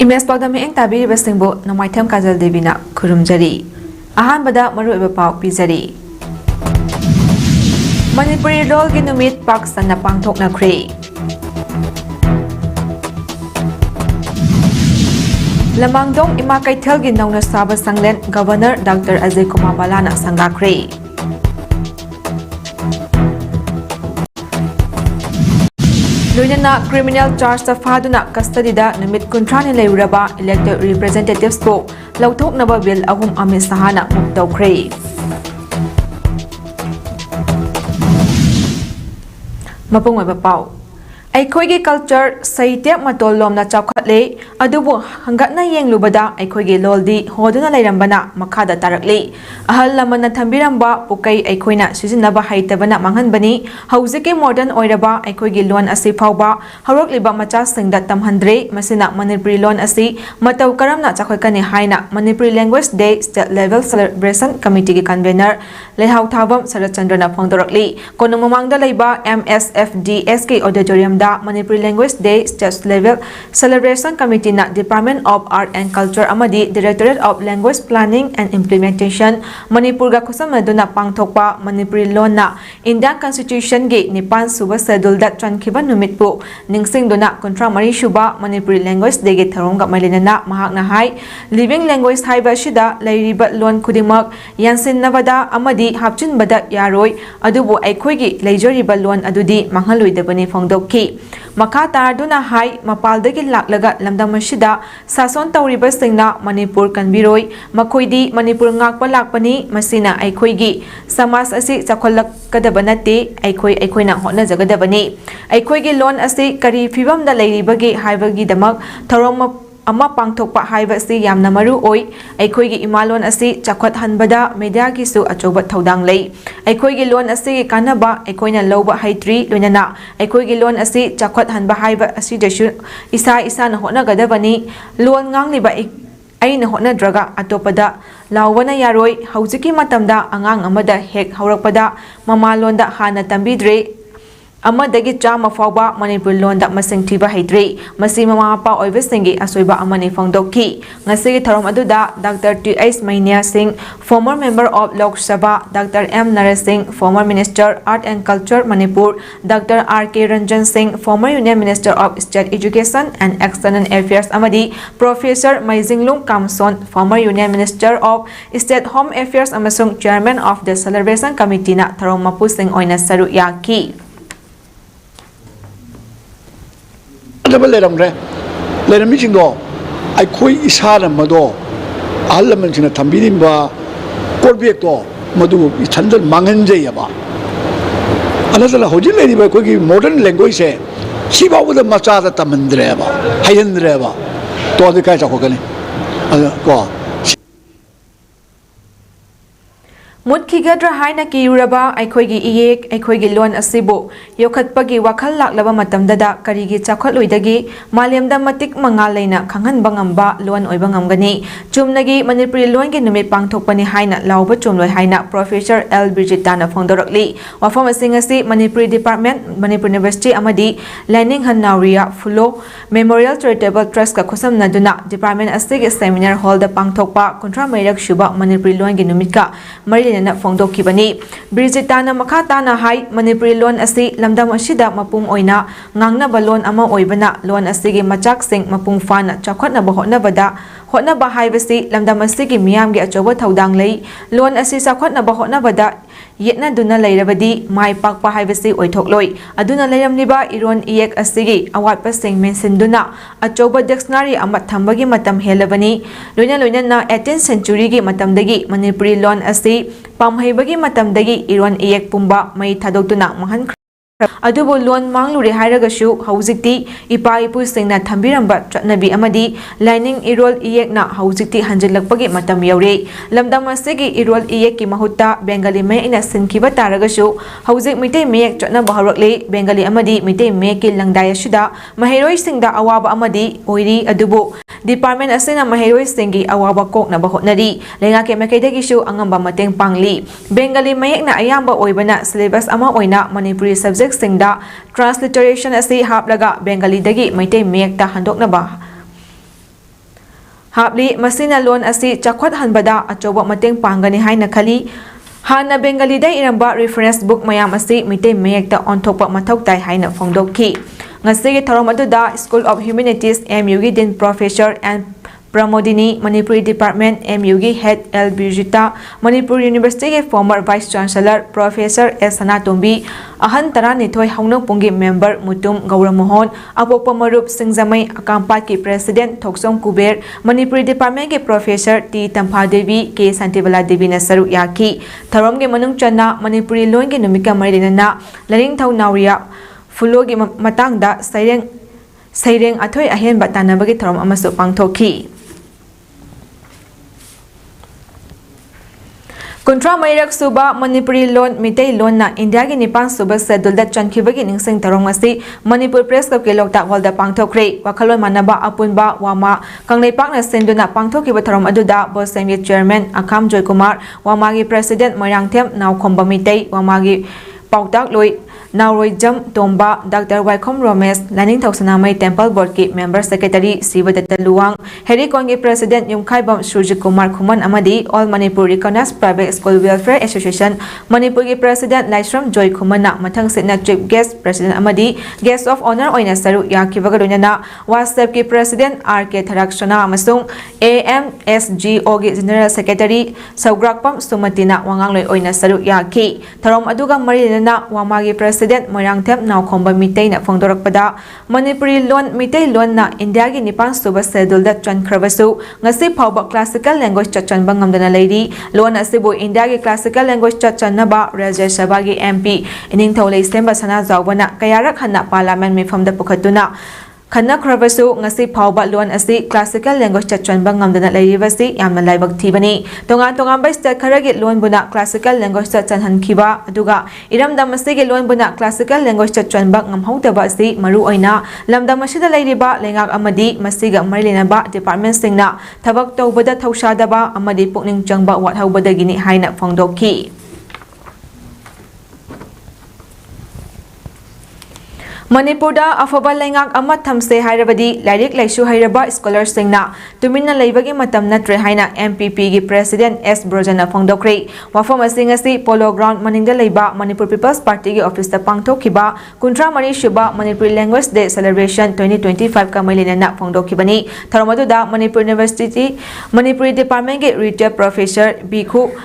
Image PAODAM eng tabiribasingbu Nomaitham Kajal Devina khurumjari. Ahanbada maruoiba pau pizari. Manipuri Lolgi Numit Pak Sanna Pangthoknakhre. Lamangdong Ima Kaithalgi Nauna Saba Sanglen Governor Dr. Ajay Kumar Balana Sangakre. Loinana criminal charge sa faduna custody da numit kuntrani leuraba elected representatives po lauthoknaba bill ahum ami sahana muktaukre. Mapungoy pau Aikoigi culture saitya matol lomna chawkhatle adubu hangatna yenglubada aikoigi loldi hoduna leirambana makhada tarakli ahal lamana thambiramba pukai aikoina sijinaba haitabana manghanbani hauziki modern oiraba aikoigi lon asi phawba harokliba macha singda tamhandre masina Manipuri lon asi matau karamna chakhoikani haina Manipuri language day state level celebration committee gi convener lehau thabam Sarachandrana phongdorakli konung mamangda leiba MSFDS ke auditorium da Manipuri Language Day State Level Celebration Committee na Department of Art and Culture amadi Directorate of Language Planning and Implementation Manipur ga khusamaduna pangthokpa Manipuri Lon na Indian Constitution gi Nipan Suba Schedule da chankhiba numit pu ningsingduna kontra mari shuba Manipuri Language Day gi tharong ga mailinana mahakna hai living language haiba shida leiriba lon khudimak yansinnabada amadi hapchinbada yaroi adubu aikhoigi leijoriba lon adudi manghalloidabani phongdokki Makha tarduna hai mapaldagi laklaga lamdamashida sason tauriba singna Manipur kanbiroi makhoidi Manipur ngakpa lakpani masina aikhoigi samas asi chakholakadaba nate aikhoina hotnajagadabani aikhoigi lon asi kari fibamda leiribagi haibagi damak tharom ama pangthokpa haiba asi yamna maru oi aikhoigi imalon asi chakhot hanbada media gi su achoba thodang lei aikhoigi lon asi kanaba aikoina loba haitri loinana aikhoigi lon asi chakhot hanba haiba asi desu isa na hona gadabani lon ngangliba aina hona draga atopada lawwana yaroi haujiki matamda angang amada hek haurakpada mamalonda hana tambidre amadagi chama fawba Manipur lon da masing thiba haidre masi mama pa oibesingi asoiba amani phongdokki ngasi tharom aduda Dr. T.S. Mainia Singh former member of Lok Sabha Dr. M. Naresh Singh former minister Art and Culture Manipur Dr. R.K. Ranjan Singh former Union Minister of State Education and External Affairs amadi Professor Maizinglung Kamson former Union Minister of State Home Affairs amasung Chairman of the Celebration Committee na tharom mapusing oina saru yaki Leramisindo aikoi isana mado ahalamanchina thambirimba korbekto madu ithandal manganjeyaba anasala hoji leriba kogi modern language se sibawuda machada tamandreba hayandreba to ade kai chakogani ko Mutkigadra haina kiuraba aikhoigi iyek aikhoigi lon asibu yokhatpagi wakhal laklaba matamdada karigi chakholloidagi malemda matik mangal leina khanghanba ngamba lon oiba ngamgani chumnagi Manipuri lon gi numit pangthokpani haina lawba chumloi haina Professor L. Bridgetana phongdorakli wafam asing asi Manipuri Department Manipur University amadi Lining Hanauriya Fulo Memorial Charitable Trust ka khosamnaduna Department asigi seminar hall da pangthokpa kontra mairak shuba Manipuri lon gi numit ka mari na phongdokibani Bridgetana makhatana hai Manipuri lon asi lamdam asida mapung oina ngangna balon ama oibana lon asigi machak sing mapung fana chakhotna hotna ba haibasi lamdam asigi miyam gi achoba thodang lei lon asi chakhotna ba hotna bada yetna duna leirabadi mai pakpa haibasi oithokloi aduna leiramliba iron iek asigi awatpa sing mensinduna achoba dictionary ama thambagi matam helabani loina na 18th century gi matamdagi Manipuri lon asi pamhaibagi matamdagi iron iek pumba mai thadokduna mahan adubo lon manglure hairagashu haujikti ipa ipu singna thambiramba chatnabi amadi lining irol iyekna haujikti hanjilakpagi matam yaure lamdam asigi irol iyekki mahutta Bengali me ina sinkiba taragashu haujik mitei mek chatna baharakle Bengali amadi mitei mekki langdai asida maheroi singda awaba amadi oiri adubo Department asina maheroi singi awaba kokna bahotnari lenga ke mekaidagishu angamba mateng pangli Bengali mayekna ayamba oibana syllabus ama oina Manipuri subject singda transliteration asi haplaga Bengali dagi maitai mek ta handoknaba hapli masina loan asi chakhwat hanbada achoba mateng panggani haina khali hana bengali dai iramba reference book mayam asi mitei mayekta onthokpa mathau tai haina phongdokhi ngasigi thorom aduda School of Humanities MU gi din Professor and Pramodini, Manipuri Department, MU Head L. Bijita, Manipur University former Vice Chancellor Professor S. Sanatombi, Ahan Taranitoy Hongnong Pungi member Mutum Gauramohon, Apopa Marup Singzamay Akampat ki President Toksong Kuber, Manipuri Department ke Professor T. Tampa Devi, K. Santivala Devi Nasaru Yaki, Tarom ge Manung Chana, Manipuri Loan ge Numika Marinana, Laring Tau Nauria, Fulo ge Matangda, Saireng Atoy Ahen Batanabagi Tarom Amaso Pangtoki. Kontra Mayrak Suba Manipuri Loan Mitei Loan na India gi Nipang Suba Sedul da Chankibagi Ningsing Tarong asi Manipur Press Club ke Loktak Walda Pangthokre Wakhalon Manaba Apunba Wama Kanglei Pakna Senduna Pangthokiba Tarom aduda Bosemi Chairman Akam Joy Kumar Wamagi President Moirangthem Naukhomba Mitei Wamagi Pautak Loi Nauroi Jam Tomba Dr. Waikom Romes Laning Thausanamai Temple Board ki Member Secretary Sivadatta Luwang Heri Kongi President Yumkhaibam Surjit Kumar Khuman Amadi All Manipur Recognized Private School Welfare Association Manipur ki President Laisram Joy Khumana Mathang Sitna Chief Guest President Amadi Guest of Honor Oina Saru Yakibaga Dunana WhatsApp ki President RK Tharakshana Amasung AMSGO ki General Secretary Saugrakpam Sumatina Wangangloi Oina Saru Yaki Tharom aduga Marilana Wamagi President Moirangthem Naukhomba Mitei na Phongdorakpada Manipuri Loan Mitei Loan na India gi Nipang Suba Sedul da Chankhrabasu ngasi phawba classical language chachanba ngamdana leiri loan asibu India gi classical language chachanaba Rajya Sabha gi MP ining tholei semba sana zawbana kayarak hanna parliament mifamda pukhatuna Khana Khrabasu ngasi phawba loan asi classical language chachanba ngamdana leiribasi yamna laibak thibani tongan by state kharagi loan buna classical language chachanhan khiba aduga iramdam asigi loan buna classical language chachanba ngamhaudaba asi maru oina lamdam asida leiriba lengak amadi masiga marilena department singna thabak tawbada thausadaba amadi pukning changba wathaubadagini haina phongdokhi Manipurda afaba lengak ama thamse hairabadi lairik laisu hairaba scholars singna tumina leibagi matam natre haina MPP gi President S Brojana Phongdokre wafam asing asi Polo Ground maningda leiba Manipur People's Party gi office ta pangthokhiba kuntra mari shuba Manipur Language Day Celebration 2025 kamalina na phongdokhibani tharomaduda Manipur University Manipuri Department gi Retired Professor Bikhu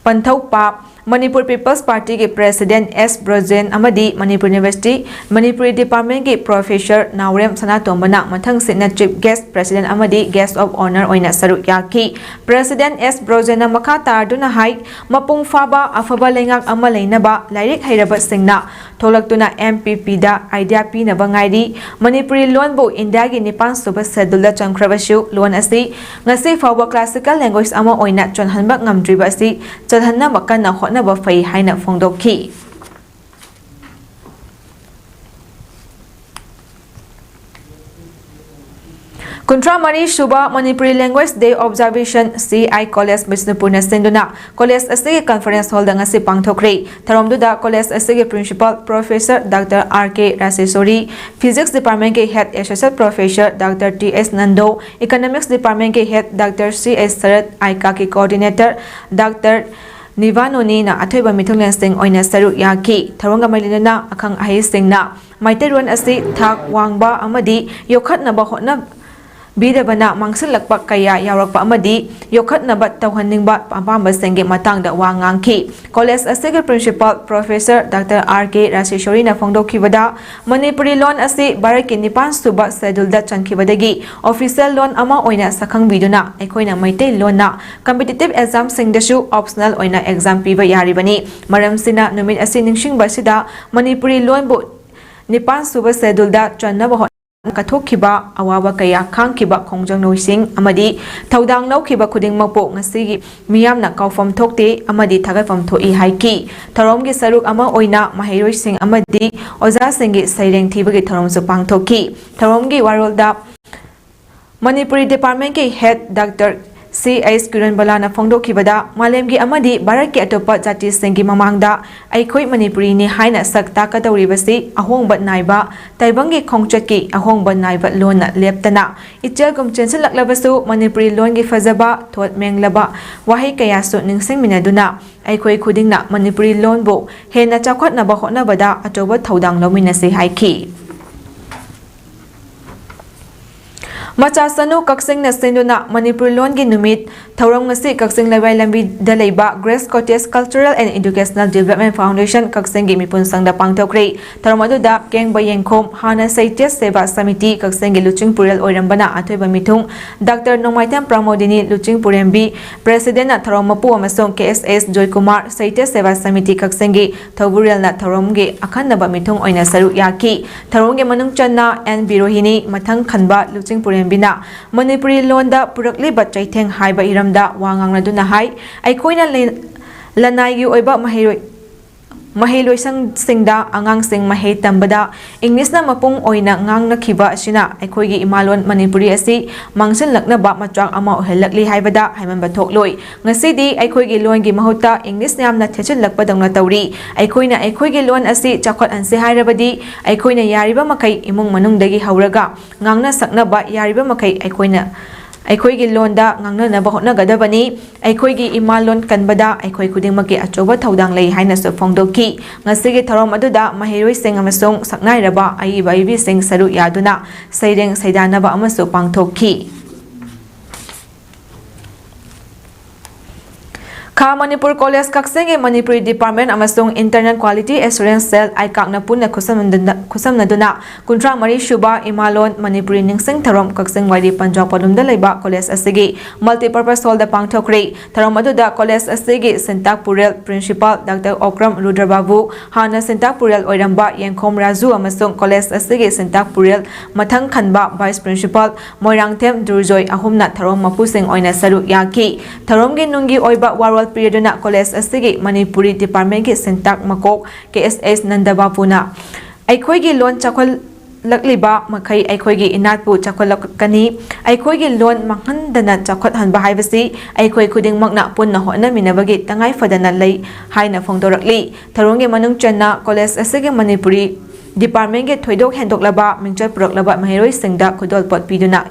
Panthaupa Manipur People's Party ki President S. Brojen Amadi Manipur University Manipuri Department ki Professor Naurem Sanatombana Mathang Sitna Chief Guest President Amadi Guest of Honor Oina Saruk Yaki President S. Brojen Makha Tarduna Hai Mapung Faba Afaba Lengak Ama Leinaba Lairik Hairaba Singna Tholaktuna MPP da idea pinaba ngairi Manipuri loan bo India gi Nipang Suba Sedul da Chankhrabasu loan asi ngasi fawba classical language ama oina chonhanba ngamdriba asi chalhanna makanna hotnaba fai haina phongdokhi Kuntra Mari Shuba Manipuri Language Day Observation CI College Bisnupur na Sinduna College Asigi Conference Hall dang asi pangthokre Tharomduda College Asigi Principal Professor Dr. RK Rasesori Physics Department ke Head Associate Professor Dr. TS Nando Economics Department ke Head Dr. CS Sarat Aika ke Coordinator Dr. Nivanoni na athoiba mithunglen sing oina saru yaki tharonga mailina akhang ahi singna maiteron asi thak wangba amadi yokhatnaba hotna Bidabana mangsilakpa kaya yaurakpa amadi yokhatnaba tawhaningba apamba sengge matangda wangangki College Asigi Principal Professor Dr. RK Raseshori na phongdokhibada Manipuri loan asi baraki nipan suba sedulda chankhibadagi official loan ama oina sakhang biduna ekoina maitei loan na competitive exam singdashu optional oina exam piba yaribani maramsina numit asi ningsingba sida Manipuri loan bo nipan suba sedulda channaba Kathokhiba awaba kaya khangkhiba khongjang noising amadi thaudang naukhiba khuding makpo ngasigi miyamna kaufam thokte amadi thagafam thoi haiki tharomgi saruk ama oina mahairoi sing amadi oja singi saireng thibagi tharom su pangthokhi tharomgi warolda Manipuri Department ke Head Dr. C.H. Kiranbalana Fongdokhibada Malemgi amadi Bharatki atopa jatisinggi mamangda aikhoi Manipuri haina sak takadoribasi ahongba naiba taibangi khongchatki ahongba naiba lona leptana ichel chensilaklabasu Manipuri longi fazaba thot menglaba wahai kayasu ningsingminaduna aikhoi khudingna Manipuri lonbu hena chakhwatnaba hotnabada atoba thodang lominase haiki Machasanu Kaksing na senduna Manipur Longi Numit Thauram ngasi Kaksing Lawai Lambi Dalaiba Grace Cottage Cultural and Educational Development Foundation Kaksing gi mipun sangda pangthokre Tharamadu Keng Bayengkhom Hana Saitia Seva Samiti Kaksing gi Luching Purel Oirambana Athoiba Mithung Dr. Nomaitam Pramodini Luching Purembi President na Tharamapu amasong KSS Joy Kumar Saitia Seva Samiti Kaksing gi Thauburel na Tharam gi akhanaba mithung oina saru yaki Tharam gi manung channa N Birohini mathang khanba Luching Purem Bina Manipuri Londa Purakliba Chaitheng Haiba Iramda Wangangaduna Hai Aikoina Lanai gi oiba Mahiloi singda angang sing mahei tambada English na mapung oina ngang nakhiba asina Aikoigi Imalon Manipuri asi mangsin laknaba matrak ama ohelakli haibada haimanba thokloi ngasidi Aikoigi longi mahuta English yamna thechil lakpadangna tawri Aikoina Aikoigi lon asi chakhot anse hairabadi Aikoina yariba makai imung manungdagi hauraga ngangna saknaba yariba makai Aikoigi londa ngangna naba hotnagadabani Aikoigi Imalon kanbada Aikoi khudingmaki achoba thodang lei haina su phongdoki ngasigi tharom aduda mahiroi sing amasong saknairaba aiba ibi sing saru yaduna saireng saidanaba amasu pangthokki Kha Manipur College Kakseng Manipuri Department amasung Internal Quality Assurance Cell Aikakna punna khusamnaduna kuntra mari shuba Imalon Manipuri ningsing tharom Kakseng Wadi Punjab Palumda leiba college asigi multipurpose hall da pangthokre tharom aduda college asigi Sentak Purel Principal Dr. Okram Rudrababu Hana Sentak Purel Oiramba Yengkhom Raju amasung college asigi Sentak Purel mathang khanba Vice Principal Moirangthem Durjoy ahumna tharom mapusing oina saru yaki tharom gi nungi oiba warwal Perioduna College asigi Manipuri Department ki Sentak Makok KSS Nandabapuna Aikoigi lon chakhol lakliba makai Aikoigi inatpu chakholakani Aikoigi lon manghandana chakhot hanba haibasi Aikoi khuding makna punna hotna minabagi tangai fadana lei haina phongdorakli tharongi manung channa College asigi Manipuri Department ki thoidok hendoklaba mingchal puraklaba mahiroi singda khudol pot piduna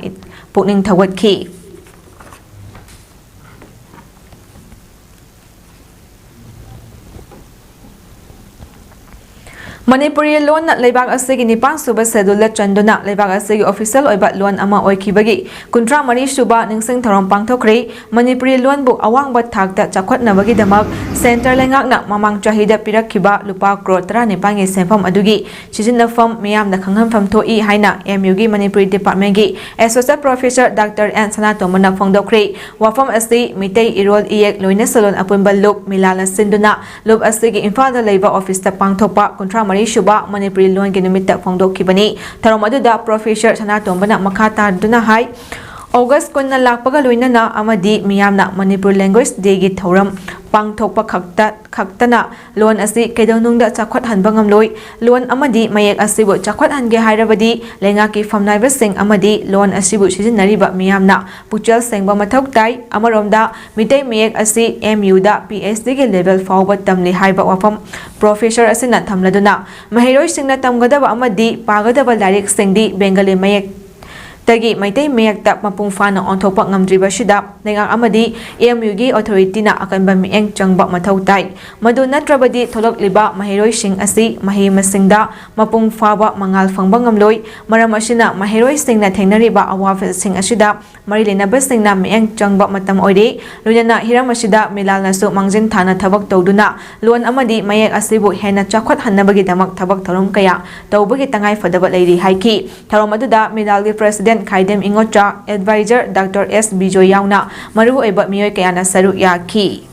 pukning thawatki Manipuri loan na leibak asigi nipang suba sedula chanduna leibak asigi official oiba loan ama oikibagi kuntra mari suba ningsing tharom pangthokre Manipuri loan bu awangba thakta chakhotnabagi damak center lengakna mamang chahida pirakhiba lupa crore 19 ngi senfam adugi sijinafam miyamna khanghamfam thoi haina MU gi Manipuri Department gi Associate Professor Dr. N Sanatomana phongdokre wafam asi mitei irol iek loina salon apunbal luk milana sinduna lub asigi Imphal da leiba office ta pangthopa kuntra Shuba Manipuri Loan ki numita phongdokhibani tharom aduda Professor Sanatombana makha tarduna hai August kunna lakpaga loinana amadi miyamna Manipur Language Day gi thoram pangthokpa khaktana loan asi kedawnungda chakhwat hanba ngamloi loan amadi mayek asibu chakhwat hange hairabadi lengaki famnaiba sing amadi loan asibu sijinariba miyamna puchal sengba mathok tai amaromda mitei mayek asi MU da PhD gi level fawba tamli haiba wafam professor asina thamladuna mahiroi singna tamgadaba amadi pagadaba larik singdi Bengali mayek Tagi Maitei Mayakta Mapung Fana on Topak Ngamdriba Shida, Nengang Amadi, EMUG Authority na akan ba mieng changbak matawtay. Madu natrabadi tolok liba mahiroi sing asi, mahi masingda, mapung faba mangal fangbang ngamloy, maramasina mahiroi sing na tengnariba awafil sing asida, marilina basing na mieng changbak matam oide, lunana hiramashida milal nasu mangjin thana tabak tawduna, luan amadi mayak asibu hena chakwat hanabagi damak tabak tarum kaya, tawbagi tangay fadabat lady haiki, taromaduda milal President Khaidem Ingocha Advisor Dr. S. Bijoy Yauna Maru Eba Miyoy Kayana Saru Yaki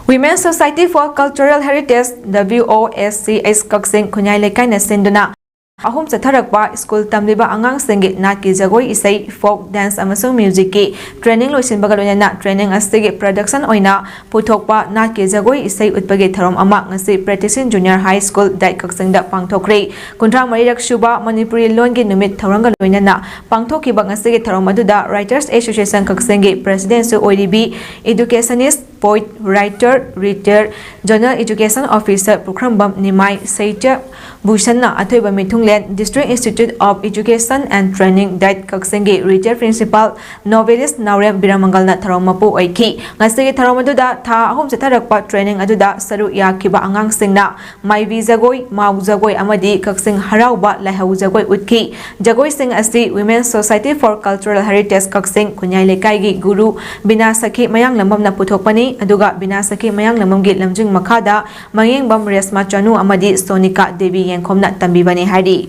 Women's Society for Cultural Heritage WOSCS Kaksing Kunyay Lekay na sinduna ahum chatharakpa school tamliba angang singi natki jagoi isai folk dance amasung music ki training loisinbaga loinana training asigi production oina puthokpa natki jagoi isai utpagi tharom ama ngasi practicing junior high school dai kaksingda pangthokre kuntra marirak shuba manipuri longi numit tharanga loinana pangthokiba ngasigi tharom aduda writers association kaksingi president su oiribi educationist poet writer retired journal education officer Pukrambam Nimai Saitya Bhushanna Athoiba Mithunglen District Institute of Education and Training Dait Kaksengi retired principal novelist Naurem Biramangalna Tharomapu Oiki ngasigi tharomaduda tha ahum chatharakpa training aduda saru yakiba angang singna maivi jagoi mau jagoi amadi kaksing harauba laihau jagoi utki jagoi sing asi Women's Society for Cultural Heritage kaksing kunyai lekai gi guru bina sakhi mayang lambamna puthokpani aduga bina sakhi mayang lamamgi lamjing makhada mangengbam resma chanu amadi Sonika Devi yengkhomna tambibani hari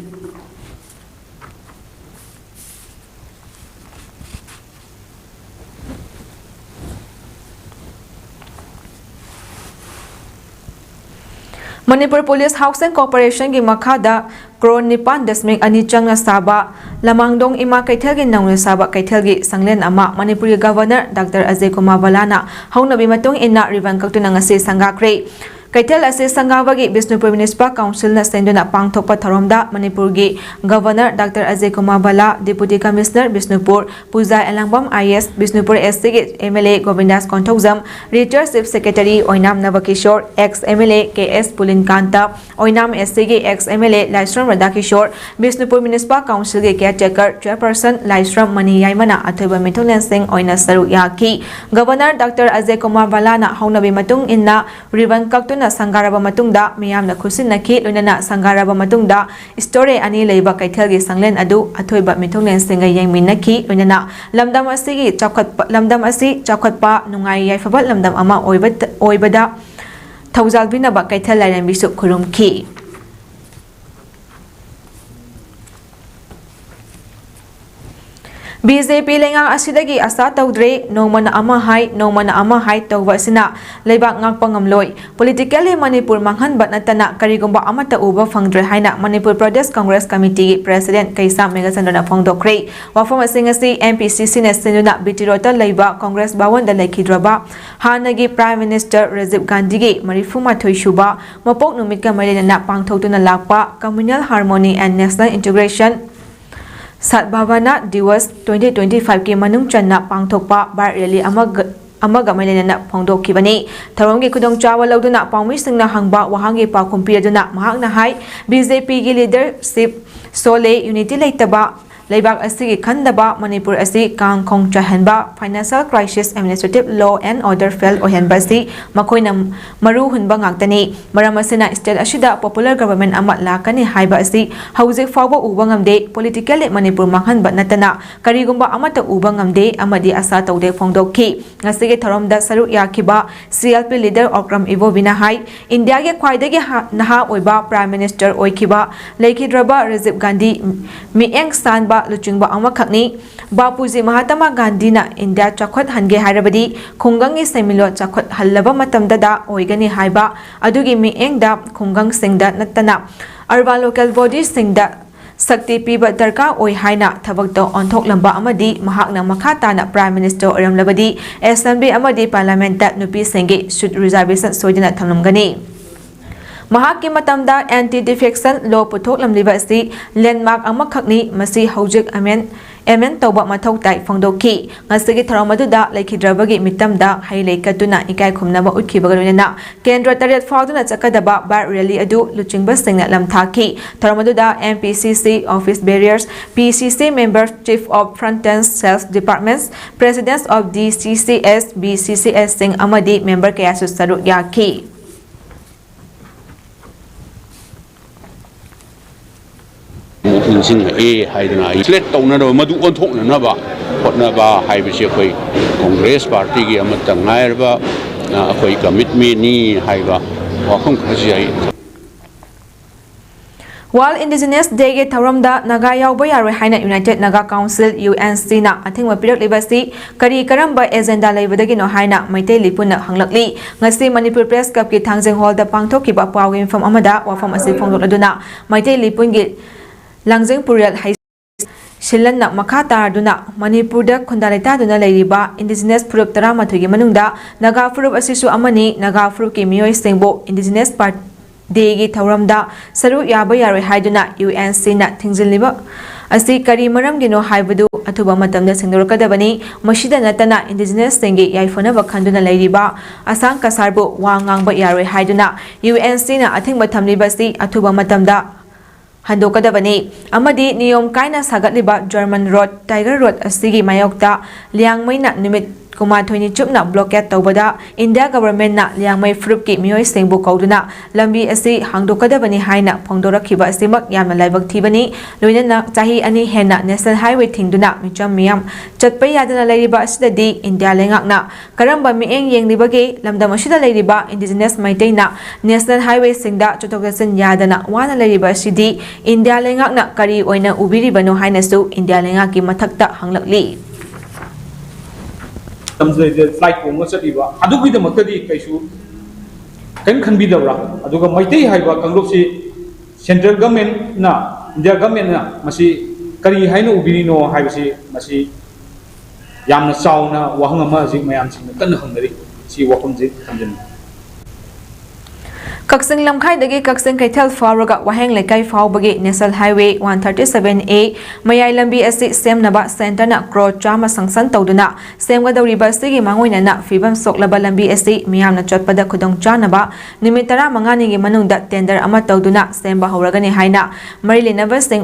Manipur Police Housing Corporation gi makhada crore 9.2 changna saba lamangdong ima kaithel gi nangna saba kaithel gi sanglen ama Manipuri Governor Dr. Ajay Kumar Balana haunabi matung inna rivan kaktuna ngasi sangakre Kaitel ase Sangawagi Bisnupur Municipal Council na senduna pangthokpa tharomda Manipur gi Governor Dr. Ajay Kumar Bala Deputy Commissioner Bisnupur Puja Elangbam IS Bisnupur SC gi MLA Govindas Konthokjam Retired Chief Secretary Oinam Navakishore ex MLA KS Pulin Kanta Oinam SC gi ex MLA Laisram Radakishore Bisnupur Municipal Council gi caretaker Chairperson Laisram Mani Yaimana Athoiba Mithunglen Singh oina saru yaki Governor Dr. Ajay Kumar Bala na haunabi matung inna riban kaktun na sangaraba matungda miyamna khusinnaki loinana sangaraba matungda story ani leiba kaithelgi sanglen adu athoiba mithunglen singa yengminaki loinana lamdam asi chakhatpa nungai yaifaba lamdam ama oibada thaujalbina ba kaithel lairambi su khurumki BJP lengang asidagi asa tawdre nongmana ama hai tawba sina leibak ngakpa ngamloi politically Manipur manghanba natana karigumba amata uba fangdre haina Manipur Pradesh Congress Committee President Kaisa Megachandana phongdokre wafam asingasi MPCC na sinuna bitirota leiba Congress bawon da lekhidraba hanagi Prime Minister Rajiv Gandhi gi marifuma thoishuba mapok numika marilena pangthotuna lakpa Communal Harmony and National Integration Satbhavana Diwas 2025 ki manung channa pangthokpa bar rally amaga mailena phongdokkibani tharomgi khudong chawa lauduna pawmi singna hangba wahangi pakhum piaduna mahakna hai BJP gi leadership sole unity leitaba leibak asigi khandaba Manipur asi kang khong chahanba financial crisis administrative law and order fail ohenba si makoina maru hunba ngaktani maram asina state asida popular government ama lakani haiba asi haujik fawba uba ngamde politically Manipur manghanba natana karigumba amata uba ngamde amadi asa tawde phongdokki ngasigi tharomda saru yakiba CLP leader Okram Ivo Vinahai India ge khwaidagi naha oiba prime minister oikiba lekhidraba Rajiv Gandhi mieng sanba luchingba amakhakni Bapuji Mahatma Gandhi na India chakhot hange hairabadi khungangi semilo chakhot hallaba matamdada oigani haiba adugi miengda khungang singda natana urban local bodies singda sakti piba darka oi haina thabakto onthok lamba amadi mahakna makhatana prime minister oramlabadi assembly amadi parliament ta nupi singi should reservation soidina thamlamgani Mahaki matamda anti-defection law puthok lamliba asi landmark amakhakni masi haujik amen tawba mathau tai phongdokki ngasigi tharamadуда lekhidrabagi mitamda hailei katuna ikai khumnaba utkibaga loinana kendra taret fauduna chakadaba bar rally adu luchingba singna lamthaki tharamadуда MPCC office barriers PCC members chief of front-end sales departments presidents of DCCS BCCS sing amadi member kaya saru yaki Sing haidana let tawnado madu onthoknaba hotnaba haibase khoi Congress party gi amata ngairba khoi commitment ni haiba wakham khaji ai World Indigenous Day ge tharamda naga yawba yaroi haina United Naga Council UNC na athingwa pirak libasi kari karamba agenda leibadagi no haina maitei lipuna hanglakli ngasi Manipur Press Club ki thangjeng hall da pangthokkiba pawin fam amada wafam asi phongdok aduna maitei lipun gi Langjeng Purial High Shilanna Makha Tarduna Manipurda Kundalaitaduna Leiriba Indigenous Furup Taramathugi Manungda Naga Furup Asisu Amani Naga Furup ki Miyoi Singbo Indigenous Part Degi Tauramda Saru Yaba Yare Haiduna UNC na Thingziliba Asi Kari Maramgino Haibadu Atuba Matamda Singdorkadabani Mashida Natana Indigenous Singi Yaifona Vakanduna Leiriba Asang Kasarbu Wangangba Yare Haiduna UNC na Athing Batamlibasi Atuba Matamda Handokadabani Amadi Niyom Kaina Sagatliba German Road Tiger Road Asigi Mayokta Liangmay na Nimit Kumathoini Chupna blockade Taubada India government na Liangmay Frupki Miyoi Singbu Kauduna Lambi Asi Handokadabani Haina Pongdorakiba Asimak Yamna Laibak Thibani Loinana Chahi Ani Hena National Highway Thingduna Micham Miyam Chatpai Yadana Leiriba Asidadi India Lengakna Karamba Mieng Yenglibagi Lamdam Asida Leiriba Indigenous Maitaina National Highway Singda Chotogasan Yadana Wana Leiriba Sidi India Lengakna Kari Oina Ubiribano Hainasu India Lengaki Matakta Hanglakli flight ko ngasatiba adugi da makadi kaisu kan khanbi dawra aduga maitai haiba kanglok si central government na India government na masi kari haina ubini no haibasi masi yamna chauna wahang ama jing mayam sing kan hangari si wakom je kanjen Kaksing Lamkai dagi Kaksing Kaitel Faraga Waheng Lekai Faubagi National Highway 137A Mayai Lambi Asi Sem Naba Center na Kro Chama Sangsan Tauduna Sem Gadawriba Sigi Mangoina na Fibam Soklaba Lambi Asi Miyam na Chotpada Kudong Chanaba Nimitara Mangani Manungda Tender Ama Tauduna Semba Horagani Haina Marilina Sing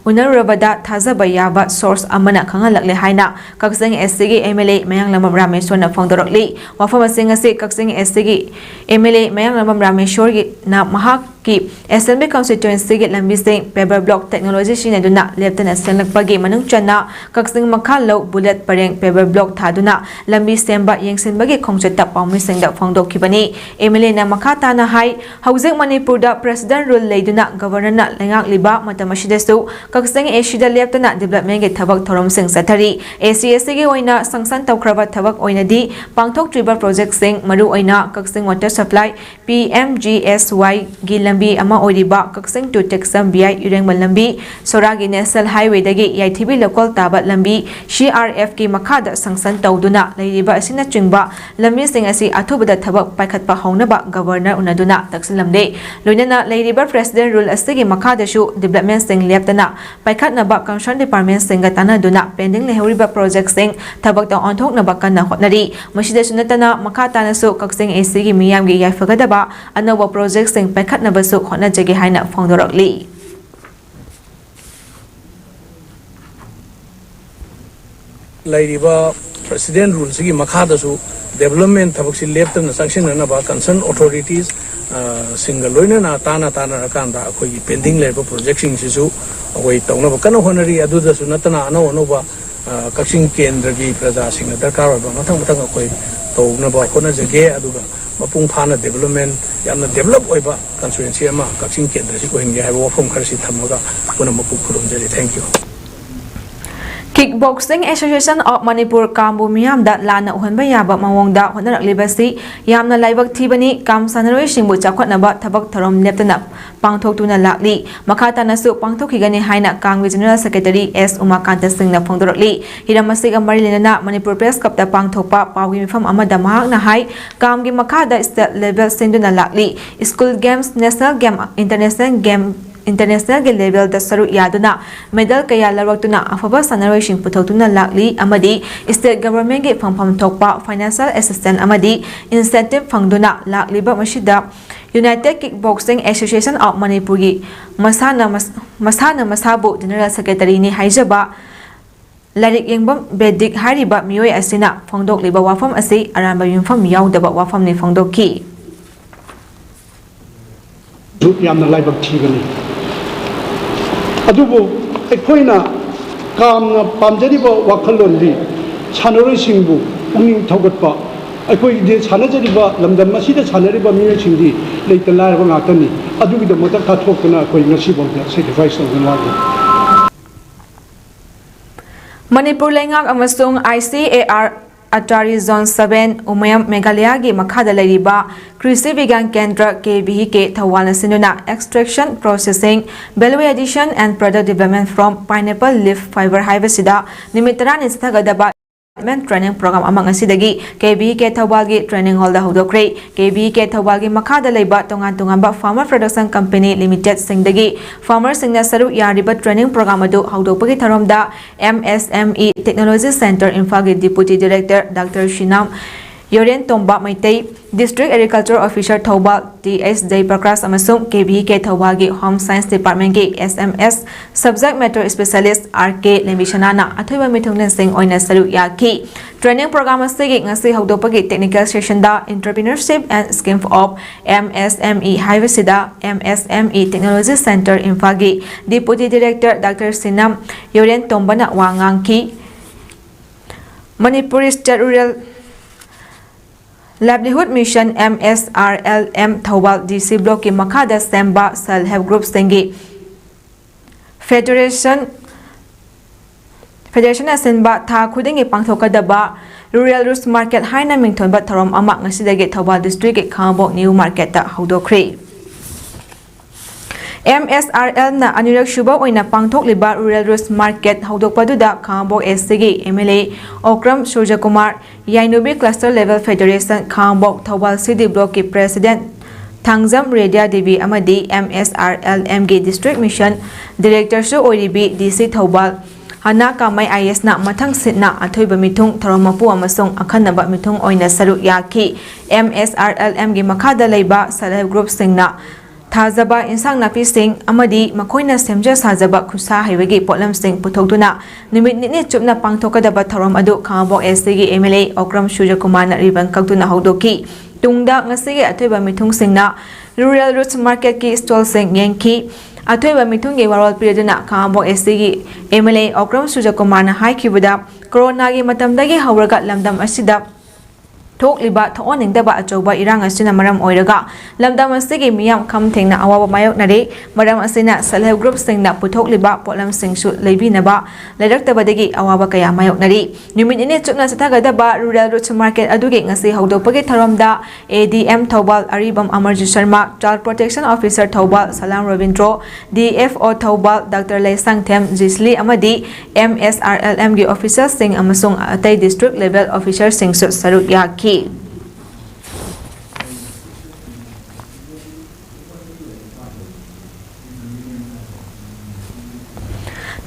Unarabada Tazaba Yaba Source Amana Kangalakle Haina Kaksing SCG MLA Mayang Lamam Rameshwar na Fongdorokli Wafama Singasi Kaksing SCG MLA Mayang Lamam Rameshwar na Mahak ki SMB constituency gi lambi sing paper block technology sinaduna leptana senlakpagi manung channa Kaksing Makhalo bullet pareng paper block thaduna lambi semba yengsinbagi khongchata pawmi singda phongdokhibani MLA na makhata na hai housing Manipurda president rule leiduna governor na lengak liba matamasidasu Kaksing Asia leptana development gi thabak thorom sing sathari ACSC gi oina sangsan tawkraba thabak oina di pangthok tribal project sing maru oina Kaksing water supply PMGSY gi lambi ama oiriba Kaksing to Texam BI Urengmal lambi Soragi National Highway dagi Yaithibi local taba lambi CRF ki makhada sangsan tawduna leiriba asina chingba lambi sing asi athubada thabak paikhatpa haunaba governor unaduna taksilamde loinana leiriba president rule asigi makhada shu development sing leptana paikhatnaba concern department sing gatana duna pending lehuriba project sing thabak ta onthoknaba kanna hotnari masida sunatana makhata nasu Kaksing AC gi miyam gi yaifagadaba anawa project sing paikhatnaba su khona jage haina phongdorokli Lairiba president rules gi makhada su development thabak si leptam na sanction na ba concern authorities single loina na tana rakanda akoi pending level project sing sisu akoi tawna ba kana honari adu da su natana ano ba Kaksing kendra gi praja sing darkar ba mathang akoi tawna ba khona jage aduga mapung phana development yamna develop oiba constituency ama Kaksing kendra si ko hingi haibo from kharsi thamaga puna mapu khurun jari thank you Kickboxing Association of Manipur Kambu Miyamda Lana Uhanba Yaba Mawongda Honaraklibasi Yamna Laibak Thibani Kam Sanaroi Singbu Chakhotnaba Thabak Thorom Leptana Pangthoktuna Lakli Makhata nasu Pangthokigani Haina Kangwi General Secretary S Umakanta Singh na Phongdorokli Hiramasig Amarilena Manipur Press Cup ta Pangthokpa Pawgi Mifam Amada Mahak na hai Kamgi Makhada State Level Sinduna Lakli School Games National Game International level da saru yaduna medal kaya larwaktuna afaba sanaroi sing puthautuna lakli amadi state government ge phangpham thokpa financial assistance amadi incentive phangduna lakliba masida United Kickboxing Association of Manipur gi masana masabu general secretary ni haijaba Larik yengbam bedik hariba miyoi asina phongdokliba wafam asi aramba yumfam yaudaba wafam ni phongdokki yamna laibak thigani adubu ekhoina kamna pamjariba wakhallondi sanaroi singbu pungning thogatpa ekoi de sanajariba lamdam masida sanariba miye singdi leita larba ngatani adugi da mata ka thokna ekoi ngasi bomda sacrifice tawna Manipur Lengak amasung ICAR Atari Zone 7 Umayam Meghalaya gi makhada lairiba Krisi Vigyan Kendra KBHK Thawal Sinuna Extraction, Processing, Value Addition and Product Development from Pineapple Leaf Fiber Haibasida Nimitran Instagadaba Training Program among Asidagi, KBHK Thawalgi Training Hall the Hudokre, KBHK Thawalgi Makada Leba Tongan Tungamba Farmer Production Company Limited Singdagi, Farmer Singna Saru Yariba Training Program Adu Hudopagi Tharomda, MSME Technology Center Infagi Deputy Director Dr. Shinam Yoren Tomba Maitei, District Agriculture Officer Thawal TS Jay Prakras Amasung KBHK Thawalgi Home Science Department ki SMS Subject Matter Specialist RK Lemishanana Athoiba Mithunglen Singh Oina Saru Yaki Training Program asigi ngasi hawdopagi Technical Session da Entrepreneurship and Scheme of MSME Haibasida MSME Technology Center Infagi Deputy Director Dr. Sinam Yoren Tombana Wangangki Manipuri State Rural Livelihood Mission MSRLM Thawal DC Block ki Makhada Semba Self-Help Group Sengi Federation Asenba Tha Khudingi Pangthokadaba Rural Roots Market Haina Mingthonba Tharom Ama Ngasidagi Thawal District ki Khambok New Market ta Hawdokre MSRL na Anirak Shuba oina pangthok liba Rural Roots Market Hawdokpaduda Khambok SCG MLA Okram Surjakumar Yainubi Cluster Level Federation Khambok Thawal City Block ki President Thangjam Redia Devi Amadi MSRLM ki District Mission Director Su Oiribi DC Thawal Hana Kamai IS na Mathang Sitna Athoiba Mithung Thoromapu amasung Akhanaba Mithung oina saru yaki MSRLM ki Makhada Leiba Self-Help Group Singna Thazaba Insang Napi Singh Amadi Makoina Semja Sajaba Kusa Highway Potlam Singh Putokduna Nimit Nini Chupna Pangthokadaba Tharom Adu Khambok SCG MLA Okram Surjakumar na Riban Kagtuna Hawdoki Tungda Ngasigi Athoiba Mithung Singna Rural Roots Market ki Stall Singh Yenki Athoiba Mithung gi Warol Piraduna Khambok SCG MLA Okram Surjakumar na Haikibada Corona gi Matamdagi Hawraga Lamdam Asida Thok liba thoning daba achoba irang asina maram oiraga lamdam asigi miyam kham thengna awaba mayok nare maram asina self group singna puthok liba potlam singsu leibinaba leraktabadagi awaba kaya mayok nari numit ine chupna sathaga daba Rural Roots Market adugi ngasi hawdopagi tharomda ADM Thawal Aribam Amarji Sharma Child Protection Officer Thawal Salam Ravindro DFO Thawal Dr. Laisang Them Jisli amadi MSRLM gi officer sing amasung atai district level officer singsu saruk yaki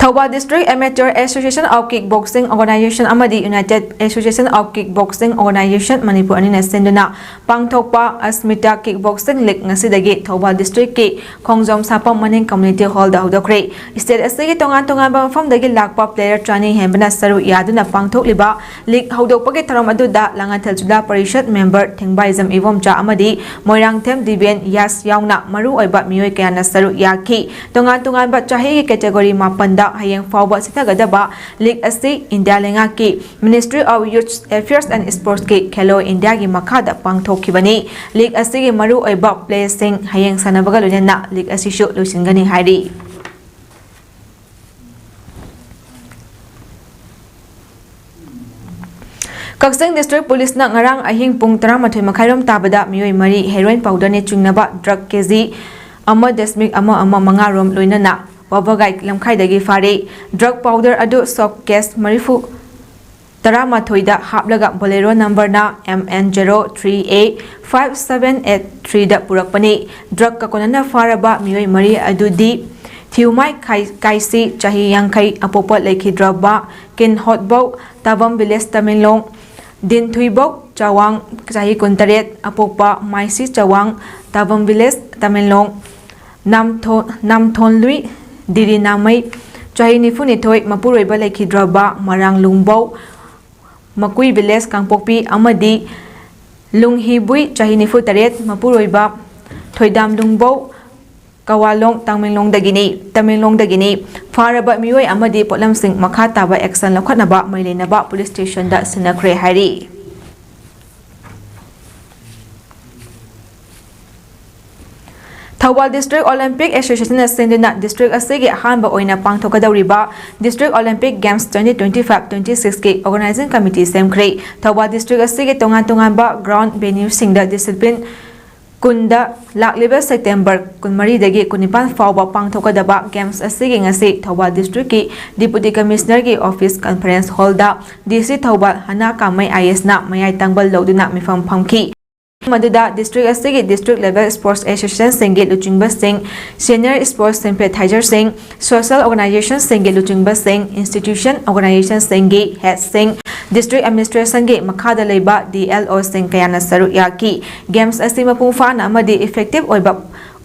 Thawal District Amateur Association of Kickboxing Organization Amadi United Association of Kickboxing Organization Manipur Anina Senduna Pangthokpa Asmita Kickboxing League ngasidagi Thawal District ki Khongjom Sapam Maning Community Hall da hudokre State asigi tongan ba mafam dagi lakpa player training hembana saru yaduna pangthokliba league hudokpagi tharom aduda Langathal Jila Parishad member Thingbaizam Ivomcha Amadi Moirang Them Diben Yas Yauna Maru oiba miyoi kayana saru yaki tongan ba chahi category mapanda Hayang Fawba Sitagadaba League Asi India Lengaki Ministry of Youth Affairs and Sports ki Khelo India gi Makhada Pangthokibani League Asi gi Maru oiba placing Hayang Sanabaga Lunena League Asi shu Lusingani Hari Kaksing District Police na ngarang ahing pung 13 makhairom tabada miyoi mari heroin powder ni chungnaba drug kg 1.5 mangarom loinana Wabagai Lamkhaidagi Fari drug powder adu sock case marifu Taramathoida Haplaga Bolero number na MN03A5783 da purakpani drug kakonana faraba miyoi mari adudi Thiumai Kaisi Chahi Yangkai Apopa Lekhidraba Kin Hotbau Tabam Village Tamilong Din Thuibau Chawang Chahi Kuntaret Apopa Maisi Chawang Tabam Village Tamilong Namthon Lui Diri Namai Chahi Nifunithoi Mapuroiba Lekhidraba Marang Lungbau Makui Village Kangpokpi Amadi Lunghibui Chahi Nifutaret Mapuroiba Thoidam Lungbau Kawalong Tamilong Dagini Faraba Miyoi Amadi Potlam Singh Makhataba Action Lokhatnaba Mailenaba Police Station da Sinakre Hari Thawal District Olympic Association Sinduna District Asigi Hanba Oina Pangthokadawriba District Olympic Games 2025-26 ki Organizing Committee semkhre Thawal District Asigi tongan-tonganba ground venue singda discipline Kunda Lakliba September Kunmari dagi Kunipan Fawba Pangthokadaba Games asigi ngasi Thawal District ki Deputy Commissioner ki Office Conference Hall da DC Thawal Hana Kamai IS na mayai tangbal loduna mifam phamki Maduda District asigi District Level Sports Association Singit Luchingba Singh Senior Sports Sympathizer Singh Social Organization Singit Luchingba Singh Institution Organization Singit Head Singh District Administration ge Makhada Leiba DLO Singh Kayana Saru Yaki Games asi mapungfana amadi effective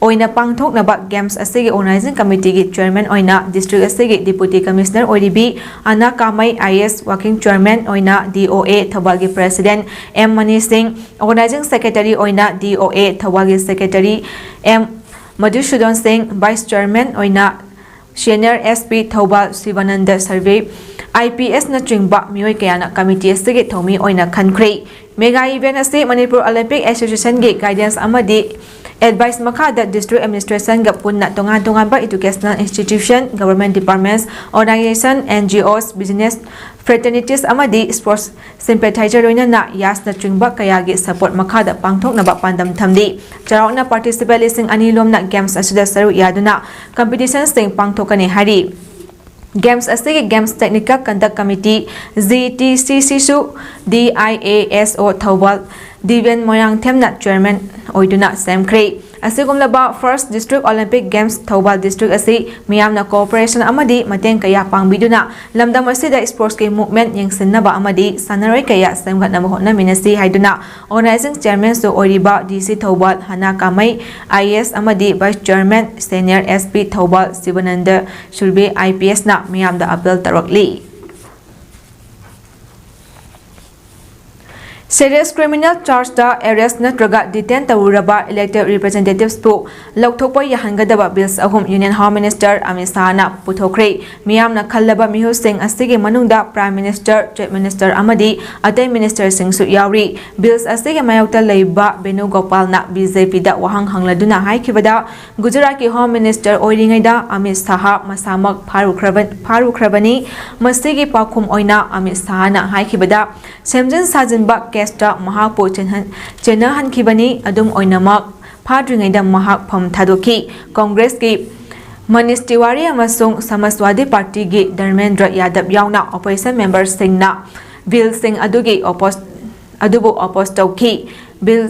oina pangthoknaba Games asigi Organizing Committee gi Chairman oina District asigi Deputy Commissioner oiribi Ana Kamai IS Working Chairman oina DOA Thawal gi President M Mani Singh Organizing Secretary oina DOA Thawal gi Secretary M Madhusudan Singh Vice Chairman oina Senior SP Thawal Sivananda Survey IPS na chingba mioi kayana committee asigi thomi oina khankhre mega event ase Manipur Olympic Association ge guidance amadi advice makhada district administration ga punna tongan ba educational institution government departments organization NGOs business fraternities amadi sports sympathizer oina na yasna chingba kaya ge support makhada pangthokna ba pandam thamdi charauna participant lising anilom na games asida saru yaduna competition sing pangthokani hari Games asigi Games Technical Conduct Committee ZTCC su DIASO Thawal Divian Moyang Themna Chairman oiduna semkhre asigumlaba First District Olympic Games Thawal District asi miyamna cooperation amadi mateng kaya pangbiduna lamdam asida sports ke movement yengsinnaba amadi sanaroi kaya semgatna hotna minasi haiduna organizing chairman su oiriba DC Thawal Hana Kamai IS amadi Vice Chairman Senior SP Thawal Sivananda Survey IPS na miyamda appeal tarakli Serious criminal charge da arrest natraga detain tawuraba elected representatives pu lokthokpa yahangadaba bills ahum Union Home Minister Amit Shah na puthokre miyamna khallaba mihu sing asigi manungda Prime Minister Chief Minister amadi atai minister sing su yauri bills asigi mayokta leiba Benu Gopal na BJP da wahang hangladuna haikibada Gujarat ki Home Minister oiringaida Amit Shah masamak pharukhrabani masigi pakhum oina Amit Shah na haikibada semjin sajinba Kesta Mahapo Chenahan Kibani Adum Oinamak Padringaida Mahak Pam Tadoki Congress ki Manish Tiwari Amasung Samaswadi Party gi Dharmendra Yadav Yauna Opposition members Singh na Bill Singh Adugi Adubu Opostoki Bill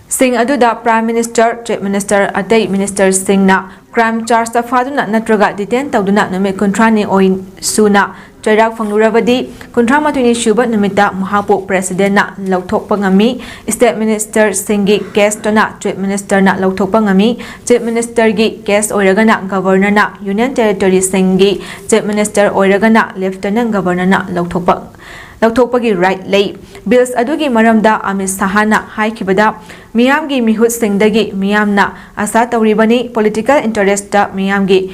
Singh Aduda Prime Minister Chief Minister Atai Minister Singh na crime charge ta faduna natraga detain tawduna numi kontrani oin suna Chairak Fanglurabadi Kontra Matuni Shuba Numita Mahapo President na Lautok Pangami State Minister Singhi Guest na Chief Minister na Lautok Pangami Chief Minister Gi Guest Oiragana Governor na Union Territory Singhi Chief Minister Oiragana Lieutenant Governor na Lautok Pagi right lay bills adugi maramda Amit Shah na haikibada miyamgi mihut singdagi miyamna asa tawribani political interest ta miyamgi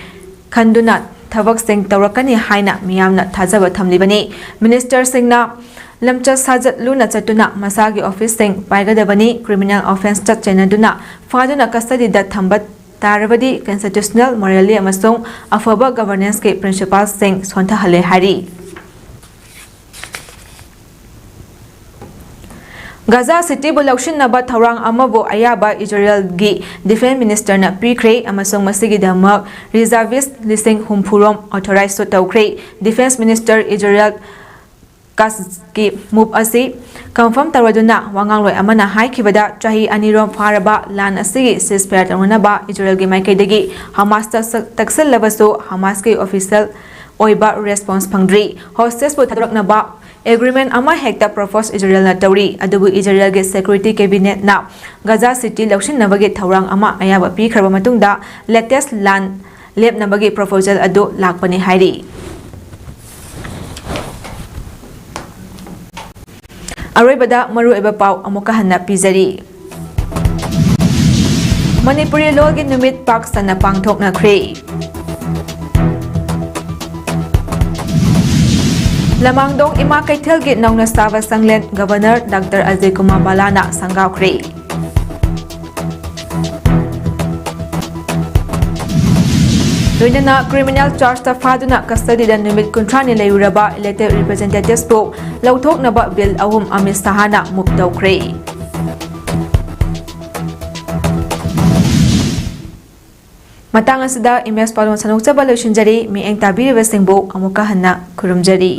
khanduna Thabak Singh Taurakani Haina Miyamna Thazaba Thamlibani Minister Singh na Lamcha Sajat Luna Chatuna Masagi Office Singh Paigadabani Criminal Offence Chat Chenaduna Faduna Custody that Thambat Tarabadi Constitutional Morally Amasung Afaba Governance Ke Principal Singh Sonta Hale Hari Gaza City Bulaushin Naba Thaurang Amabo Ayaba Israel Gi Defense Minister na Pikre Amasong Masigi Damak Reservist Listing Humpurom Authorized to Taukre Defense Minister Israel Kaski Move Asi Confirm Taraduna Wangangloi Amana Haikibada Chahi Anirom Faraba Lan Asigi Ceasefire Taranaba Israel Gi Maikadegi Hamas Taxel Lavaso Hamas Ki Official Oiba Response Pangdri Hostess Putarak Naba Agreement ama hekta propose Israel na tawri adubu Israel ge Security Cabinet na Gaza City laushin nabagi thaurang ama ayaba pikhraba matungda latest land leb nabagi proposal adu lakpani hairi Aroibada maru eba pau amuka hanna pizari Manipuri logi numit pak sana pangthok na khre Lamangdong Ima Kaithel Git Nong Nastava Sanglen Governor Dr. Ajay Kumar Balana Sangaw Kre लोइनना criminal charge फादुना कस्टडीदा नुमित 30 लेरुरबा elected representatives बो लौथोकनबा bill अहुम Amit शाहना मुक तौख्रे Matang असदा image Pallon सनोक्चबा लोइसिनजरी मिएंग ताबिरिबसिंगबो अमुका हन्ना खुरुमजरी।